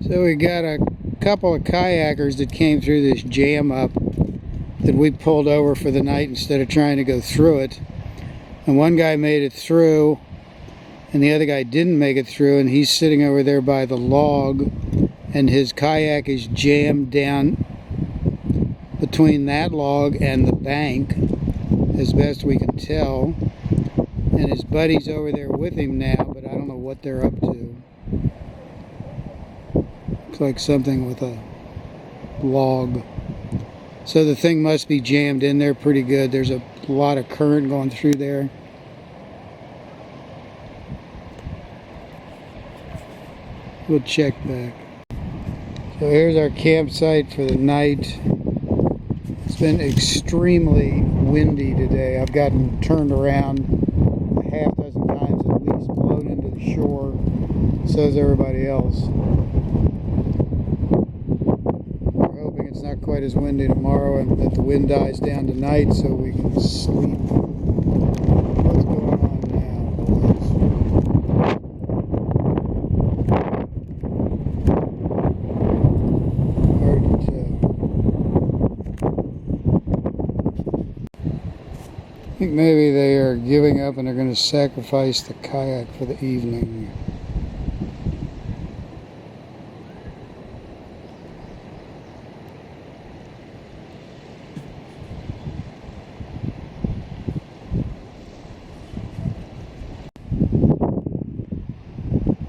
So we got a couple of kayakers that came through this jam up that we pulled over for the night instead of trying to go through it. And one guy made it through and the other guy didn't make it through, and he's sitting over there by the log and his kayak is jammed down between that log and the bank as best we can tell. And his buddy's over there with him now, but I don't know what they're up to. Looks like something with a log. So the thing must be jammed in there pretty good. There's a lot of current going through there. We'll check back. So here's our campsite for the night. It's been extremely windy today. I've gotten turned around a half dozen times at least, blown into the shore. So is everybody else. We're hoping it's not quite as windy tomorrow and that the wind dies down tonight so we can sleep. What's going on now, boys? Hard to tell. I think maybe they are giving up and they're going to sacrifice the kayak for the evening.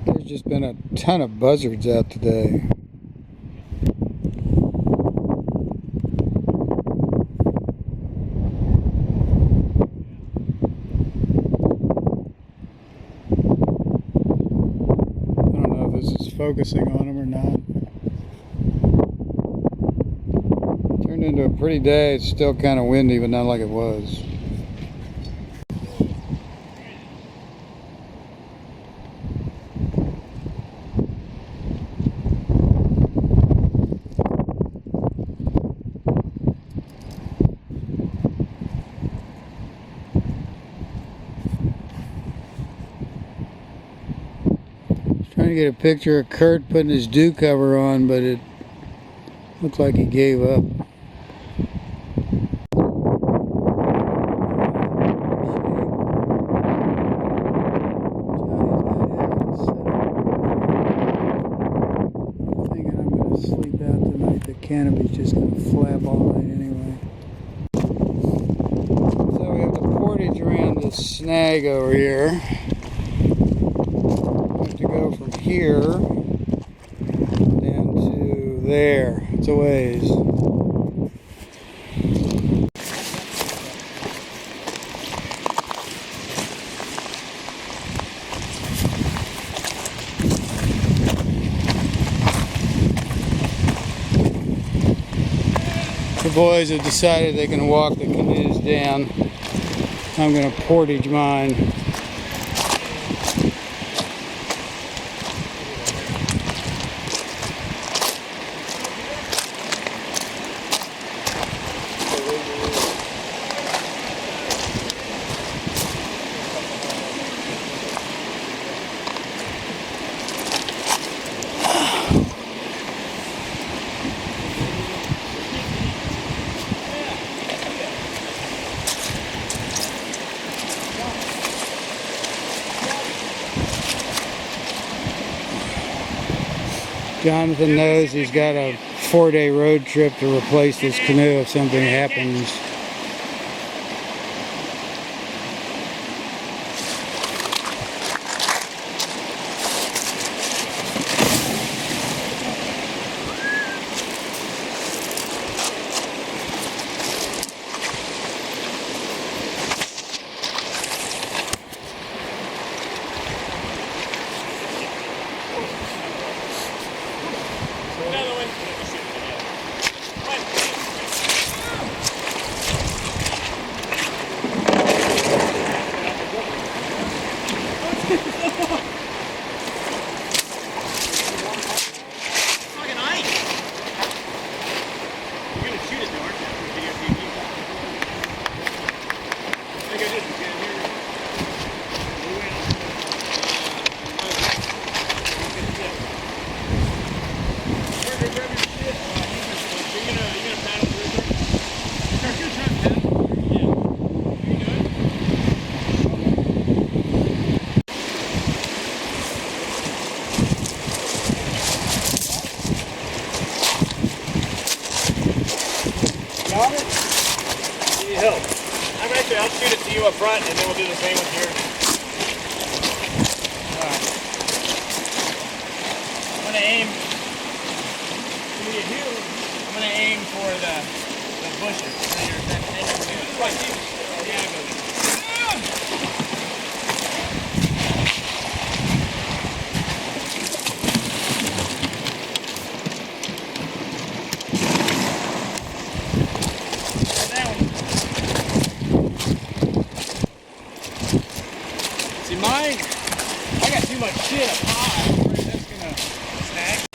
There's just been a ton of buzzards out today. Focusing on them or not. Turned into a pretty day. It's still kind of windy, but not like it was. Trying to get a picture of Kurt putting his dew cover on, but it looked like he gave up. Thinking I'm going to sleep out tonight. The canopy's just going to flap all night anyway. So we have the portage around this snag over here. Go from here down to there. It's a ways. The boys have decided they can walk the canoes down. I'm going to portage mine. Jonathan knows he's got a 4-day road trip to replace this canoe if something happens. Need help. I'll shoot it to you up front, and then we'll do the same with yours. Alright. I'm gonna aim. I'm gonna aim for the bushes. See, mine, I got too much shit up high. That's gonna snag.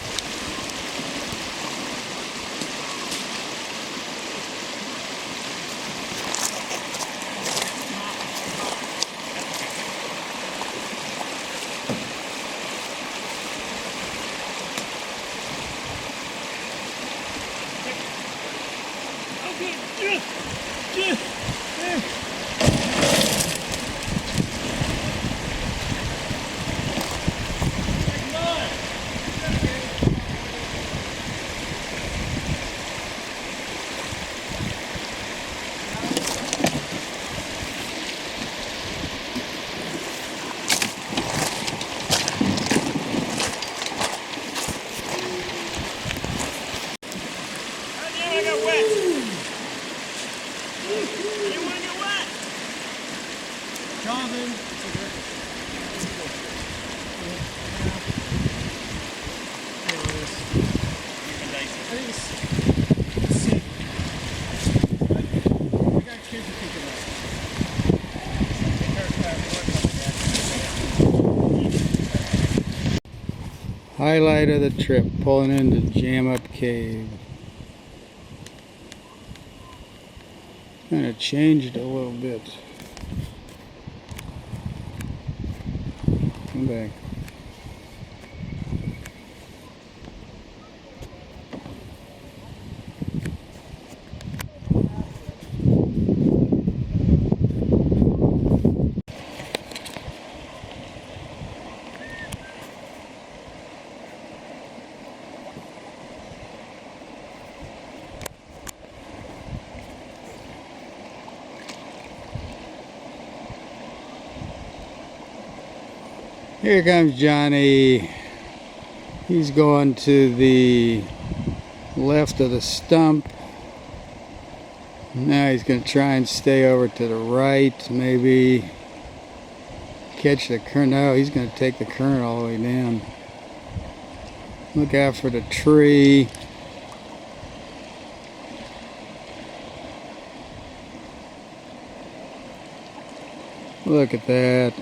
Highlight of the trip, pulling into Jam Up Cave. Kind of changed a little bit. Come back. Here comes Johnny. He's going to the left of the stump. Now he's going to try and stay over to the right. Maybe catch the current. No, he's going to take the current all the way down. Look out for the tree. Look at that.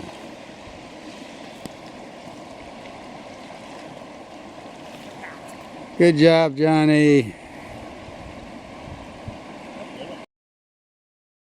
Good job, Johnny.